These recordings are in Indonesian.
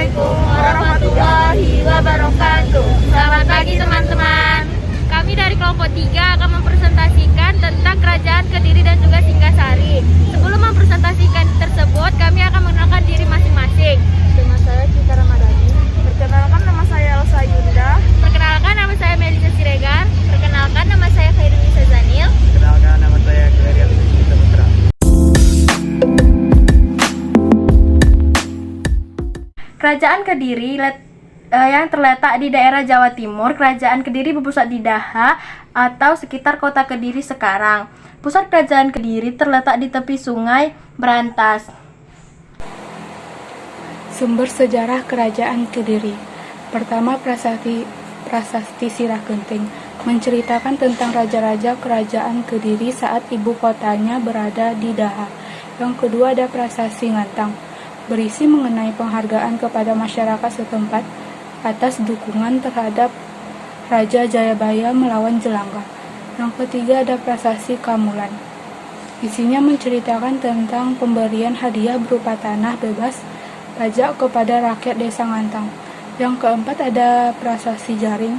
Assalamualaikum warahmatullahi wabarakatuh. Selamat pagi teman-teman. Kami dari kelompok 3 akan mempresentasikan tentang Kerajaan Kediri dan juga Singgasari. Sebelum mempresentasikan tersebut, kami akan mengenalkan diri masing-masing. Nama saya Cita Ramadhani. Perkenalkan, nama saya Elsa Yunda. Perkenalkan, nama saya Melisa Siregar. Perkenalkan, nama saya Khairunisa Zanil. Perkenalkan, nama saya Gloria Wisnu Putra. Kerajaan Kediri yang terletak di daerah Jawa Timur. Kerajaan Kediri berpusat di Daha atau sekitar kota Kediri sekarang. Pusat Kerajaan Kediri terletak di tepi Sungai Berantas. Sumber sejarah Kerajaan Kediri. Pertama, Prasasti Sirah Genting menceritakan tentang raja-raja Kerajaan Kediri saat ibu kotanya berada di Daha. Yang kedua ada Prasasti Ngantang, berisi mengenai penghargaan kepada masyarakat setempat atas dukungan terhadap Raja Jayabaya melawan Jelangga. Yang ketiga ada Prasasti Kamulan. Isinya menceritakan tentang pemberian hadiah berupa tanah bebas pajak kepada rakyat desa Ngantang. Yang keempat ada Prasasti Jaring.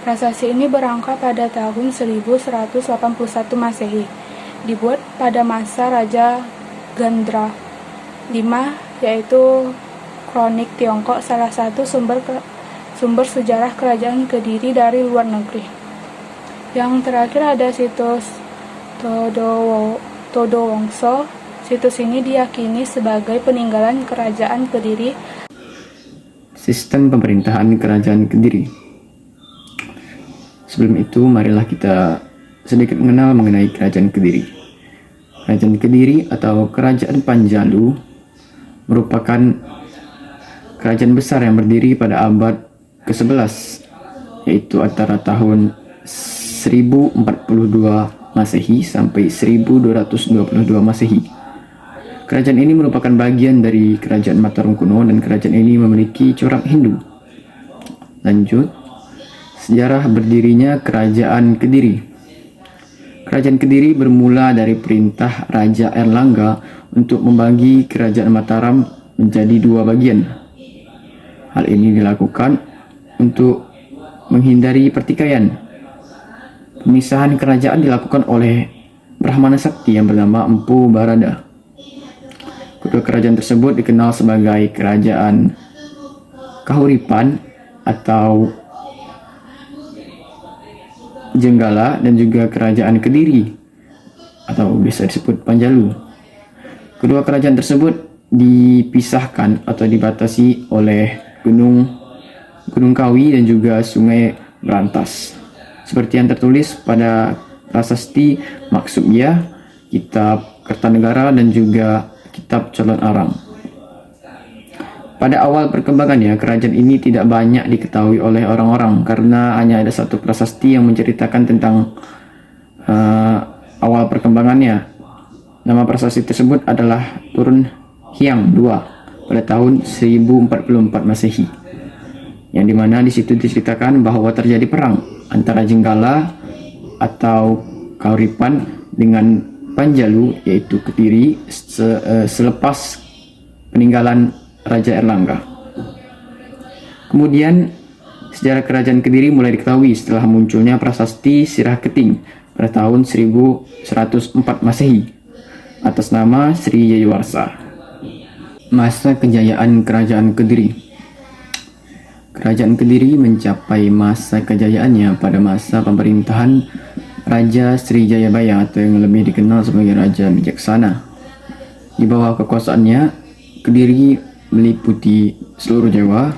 Prasasti ini berangka pada tahun 1181 Masehi, dibuat pada masa Raja Gandra V, yaitu kronik Tiongkok, salah satu sumber sejarah Kerajaan Kediri dari luar negeri. Yang terakhir ada situs Todowongso. Situs ini diyakini sebagai peninggalan Kerajaan Kediri. Sistem pemerintahan Kerajaan Kediri. Sebelum itu, marilah kita sedikit mengenal mengenai Kerajaan Kediri. Kerajaan Kediri atau Kerajaan Panjalu merupakan kerajaan besar yang berdiri pada abad ke-11, yaitu antara tahun 1042 Masehi sampai 1222 Masehi. Kerajaan ini merupakan bagian dari Kerajaan Mataram kuno dan kerajaan ini memiliki corak Hindu. Lanjut, sejarah berdirinya Kerajaan Kediri. Kerajaan Kediri bermula dari perintah Raja Erlangga untuk membagi Kerajaan Mataram menjadi dua bagian. Hal ini dilakukan untuk menghindari pertikaian. Pemisahan kerajaan dilakukan oleh Brahmana Sakti yang bernama Empu Barada. Kedua kerajaan tersebut dikenal sebagai Kerajaan Kahuripan atau Jenggala dan juga Kerajaan Kediri atau biasa disebut Panjalu. Kedua kerajaan tersebut dipisahkan atau dibatasi oleh Gunung Kawi dan juga Sungai Berantas. Seperti yang tertulis pada Prasasti Maksubiyah, Kitab Kertanegara dan juga Kitab Calon Arang. Pada awal perkembangannya, kerajaan ini tidak banyak diketahui oleh orang-orang karena hanya ada satu prasasti yang menceritakan tentang awal perkembangannya. Nama prasasti tersebut adalah Turun Hyang II pada tahun 1044 Masehi, yang dimana di situ diceritakan bahwa terjadi perang antara Jenggala atau Kahuripan dengan Panjalu yaitu Kediri selepas peninggalan Raja Erlangga. Kemudian sejarah Kerajaan Kediri mulai diketahui setelah munculnya prasasti Sirah Keting pada tahun 1104 Masehi atas nama Sri Jayawarsa. Masa kejayaan Kerajaan Kediri. Kerajaan Kediri mencapai masa kejayaannya pada masa pemerintahan Raja Sri Jayabaya atau yang lebih dikenal sebagai Raja Bijaksana. Di bawah kekuasaannya, Kediri meliputi seluruh Jawa,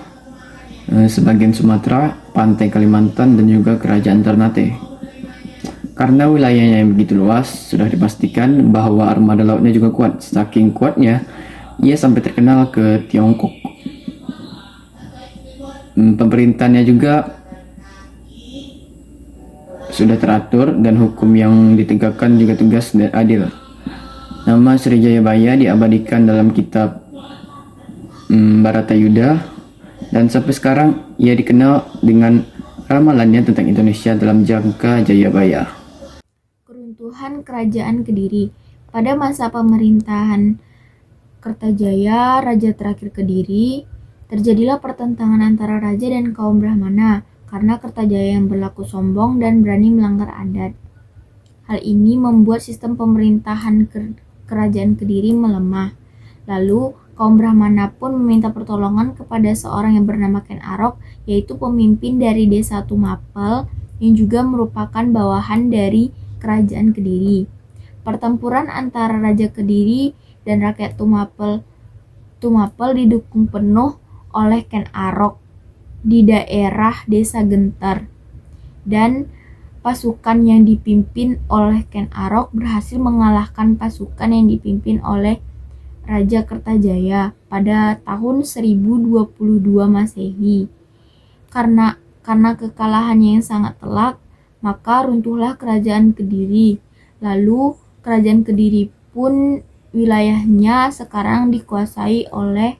sebagian Sumatera, pantai Kalimantan, dan juga Kerajaan Ternate. Karena wilayahnya yang begitu luas, sudah dipastikan bahwa armada lautnya juga kuat. Saking kuatnya, ia sampai terkenal ke Tiongkok. Pemerintahnya juga sudah teratur dan hukum yang ditegakkan juga tegas dan adil. Nama Sri Jayabaya diabadikan dalam kitab Bharatayuddha dan sampai sekarang ia dikenal dengan ramalannya tentang Indonesia dalam jangka Jayabaya. Keruntuhan Kerajaan Kediri. Pada masa pemerintahan Kertajaya, Raja terakhir Kediri, Terjadilah pertentangan antara raja dan kaum Brahmana karena Kertajaya yang berlaku sombong dan berani melanggar adat. Hal ini membuat sistem pemerintahan kerajaan Kediri melemah. Lalu, kaum Brahmana pun meminta pertolongan kepada seorang yang bernama Ken Arok, yaitu pemimpin dari desa Tumapel yang juga merupakan bawahan dari kerajaan Kediri. Pertempuran antara Raja Kediri dan rakyat Tumapel didukung penuh oleh Ken Arok di daerah Desa Gentar, dan pasukan yang dipimpin oleh Ken Arok berhasil mengalahkan pasukan yang dipimpin oleh Raja Kertajaya pada tahun 1022 Masehi. Karena kekalahannya yang sangat telak, maka runtuhlah kerajaan Kediri. Lalu kerajaan Kediri pun wilayahnya sekarang dikuasai oleh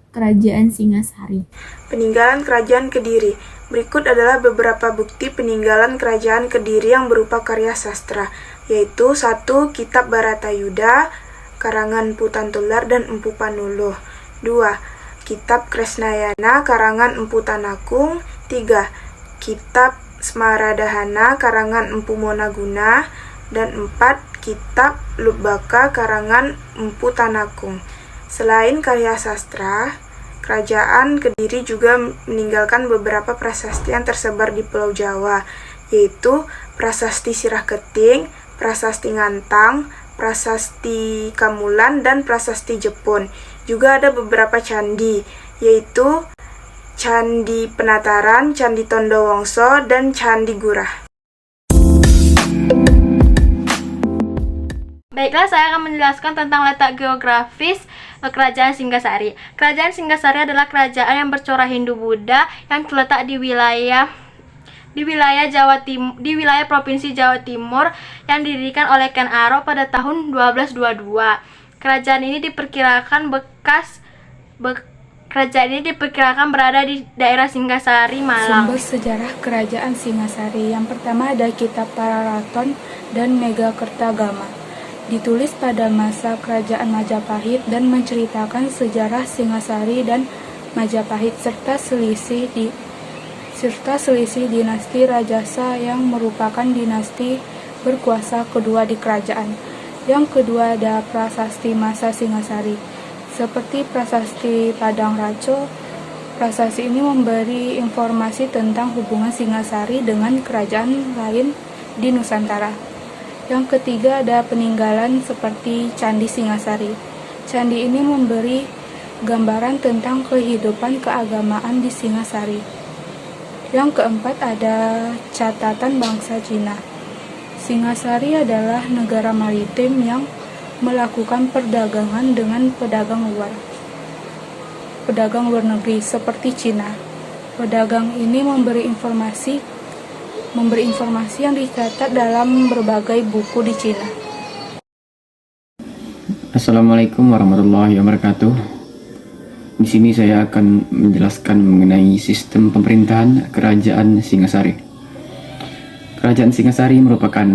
Kerajaan Singasari. Peninggalan Kerajaan Kediri. Berikut adalah beberapa bukti peninggalan Kerajaan Kediri yang berupa karya sastra, yaitu 1. Kitab Bharatayuda, karangan Empu Tantular dan Empu Panuluh. 2. Kitab Kresnayana, karangan Empu Tanakung. 3. Kitab Smaradahana, karangan Empu Monaguna. Dan 4. Kitab Lubbaka, karangan Empu Tanakung. Selain karya sastra, Kerajaan Kediri juga meninggalkan beberapa prasasti yang tersebar di Pulau Jawa, yaitu Prasasti Sirah Keting, Prasasti Ngantang, Prasasti Kamulan, dan Prasasti Jepun. Juga ada beberapa candi, yaitu Candi Penataran, Candi Tondowongso, dan Candi Gurah. Baiklah, saya akan menjelaskan tentang letak geografis Kerajaan Singasari. Kerajaan Singasari adalah kerajaan yang bercorak Hindu-Buddha yang terletak di wilayah Provinsi Jawa Timur yang didirikan oleh Ken Arok pada tahun 1222. Kerajaan ini diperkirakan berada di daerah Singasari, Malang. Sumber sejarah Kerajaan Singasari. Yang pertama ada Kitab Pararaton dan Megakertagama. Ditulis pada masa Kerajaan Majapahit dan menceritakan sejarah Singasari dan Majapahit serta selisih dinasti Rajasa yang merupakan dinasti berkuasa kedua di kerajaan. Yang kedua ada prasasti masa Singasari. Seperti prasasti Padang Raco, prasasti ini memberi informasi tentang hubungan Singasari dengan kerajaan lain di Nusantara. Yang ketiga ada peninggalan seperti Candi Singasari. Candi ini memberi gambaran tentang kehidupan keagamaan di Singasari. Yang keempat ada catatan bangsa Cina. Singasari adalah negara maritim yang melakukan perdagangan dengan pedagang luar negeri seperti Cina. Pedagang ini memberi informasi yang dicatat dalam berbagai buku di Cina. Assalamualaikum warahmatullahi wabarakatuh. Di sini saya akan menjelaskan mengenai sistem pemerintahan Kerajaan Singasari. Kerajaan Singasari merupakan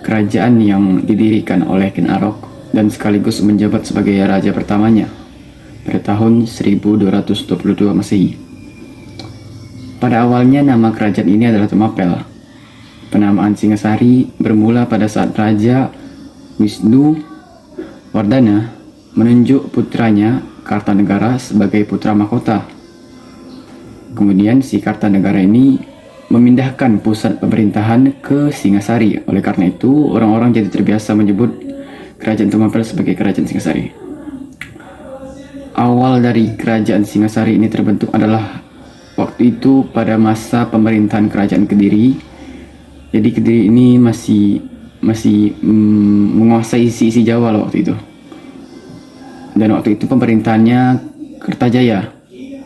kerajaan yang didirikan oleh Ken Arok dan sekaligus menjabat sebagai raja pertamanya pada tahun 1222 Masehi. Pada awalnya nama kerajaan ini adalah Tumapel. Penamaan Singasari bermula pada saat Raja Wisnu Wardana menunjuk putranya Kartanegara sebagai putra mahkota. Kemudian si Kartanegara ini memindahkan pusat pemerintahan ke Singasari. Oleh karena itu, orang-orang jadi terbiasa menyebut kerajaan Tumapel sebagai kerajaan Singasari. Awal dari kerajaan Singasari ini terbentuk adalah waktu itu pada masa pemerintahan Kerajaan Kediri. Jadi Kediri ini masih menguasai isi Jawa waktu itu. Dan waktu itu pemerintahannya Kertajaya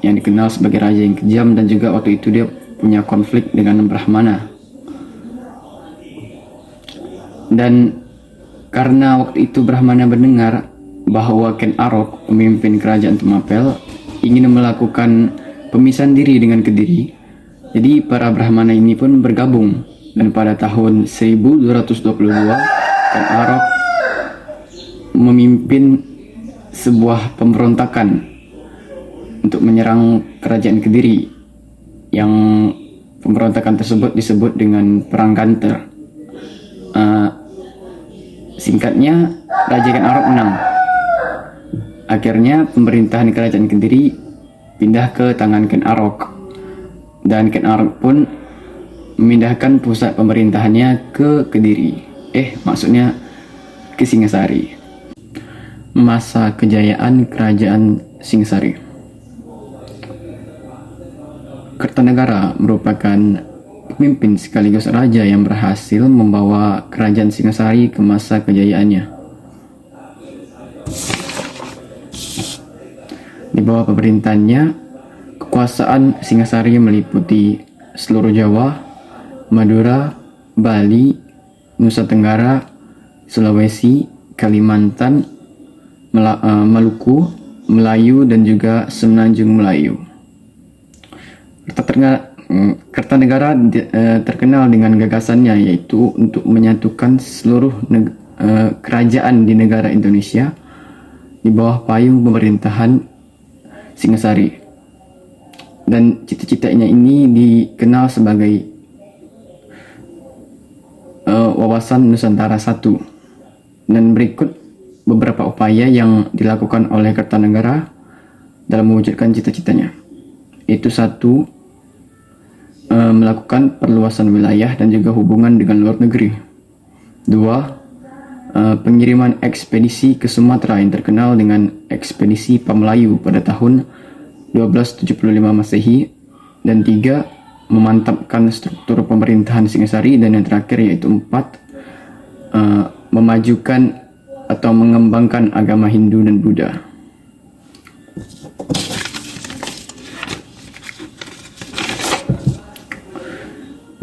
yang dikenal sebagai raja yang kejam, dan juga waktu itu dia punya konflik dengan Brahmana. Dan karena waktu itu Brahmana mendengar bahwa Ken Arok, pemimpin kerajaan Tumapel, ingin melakukan pemisahan diri dengan Kediri, jadi para Brahmana ini pun bergabung, dan pada tahun 1222 Ken Arok memimpin sebuah pemberontakan untuk menyerang kerajaan Kediri, yang pemberontakan tersebut disebut dengan Perang Ganter. Singkatnya, Raja Ken Arok menang. Akhirnya pemerintahan kerajaan Kediri pindah ke tangan Ken Arok, dan Ken Arok pun memindahkan pusat pemerintahannya ke Kediri. Maksudnya ke Singasari. Masa kejayaan kerajaan Singasari. Kertanegara merupakan pemimpin sekaligus raja yang berhasil membawa kerajaan Singasari ke masa kejayaannya. Di bawah pemerintahannya, kekuasaan Singasari meliputi seluruh Jawa, Madura, Bali, Nusa Tenggara, Sulawesi, Kalimantan, Maluku, Melayu, dan juga Semenanjung Melayu. Kertanegara terkenal dengan gagasannya, yaitu untuk menyatukan seluruh kerajaan di negara Indonesia di bawah payung pemerintahan Singasari. Dan cita-citanya ini dikenal sebagai wawasan Nusantara I. Dan berikut beberapa upaya yang dilakukan oleh Kertanegara dalam mewujudkan cita-citanya. Itu 1, melakukan perluasan wilayah dan juga hubungan dengan luar negeri. 2, pengiriman ekspedisi ke Sumatera yang terkenal dengan ekspedisi Pamelayu pada tahun 1275 Masehi. Dan 3, memantapkan struktur pemerintahan Singasari. Dan yang terakhir yaitu 4, memajukan atau mengembangkan agama Hindu dan Buddha.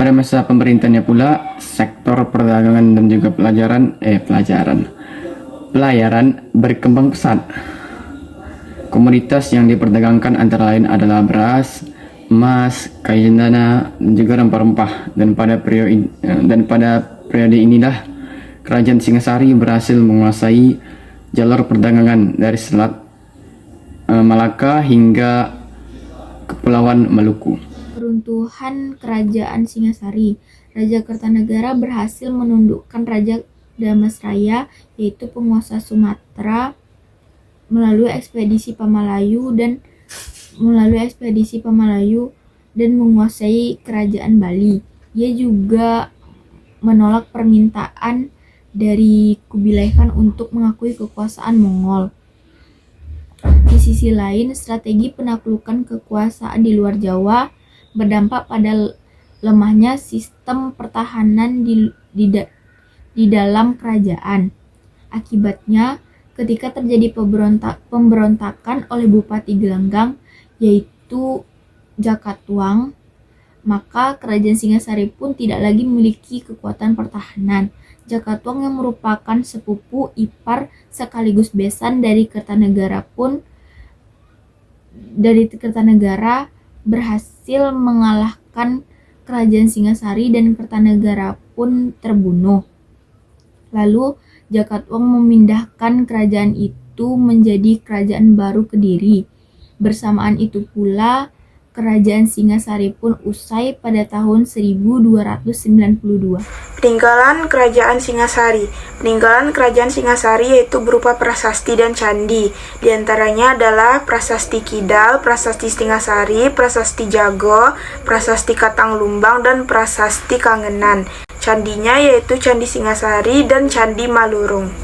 Pada masa pemerintahannya pula, sektor perdagangan dan juga pelayaran berkembang pesat. Komoditas yang diperdagangkan antara lain adalah beras, emas, kayu cendana, dan juga rempah-rempah. Dan pada periode inilah kerajaan Singasari berhasil menguasai jalur perdagangan dari Selat Malaka hingga Kepulauan Maluku. Peruntuhan Kerajaan Singasari. Raja Kertanegara berhasil menundukkan Raja Damasraya, yaitu penguasa Sumatera, melalui ekspedisi Pamalayu dan menguasai kerajaan Bali. Ia juga menolak permintaan dari Kubilai Khan untuk mengakui kekuasaan Mongol. Di sisi lain, strategi penaklukan kekuasaan di luar Jawa berdampak pada lemahnya sistem pertahanan di dalam kerajaan. Akibatnya, ketika terjadi pemberontakan oleh Bupati Gelanggang, yaitu Jakatwang, maka kerajaan Singasari pun tidak lagi memiliki kekuatan pertahanan. Jakatwang yang merupakan sepupu ipar sekaligus besan dari Kertanegara berhasil mengalahkan kerajaan Singasari dan Kertanegara pun terbunuh. Lalu Jakatwang memindahkan kerajaan itu menjadi kerajaan baru Kediri. Bersamaan itu pula kerajaan Singasari pun usai pada tahun 1292. Peninggalan Kerajaan Singasari. Peninggalan Kerajaan Singasari yaitu berupa prasasti dan candi. Di antaranya adalah Prasasti Kidal, Prasasti Singasari, Prasasti Jago, Prasasti Katang Lumbang, dan Prasasti Kangenan. Candinya yaitu Candi Singasari dan Candi Malurung.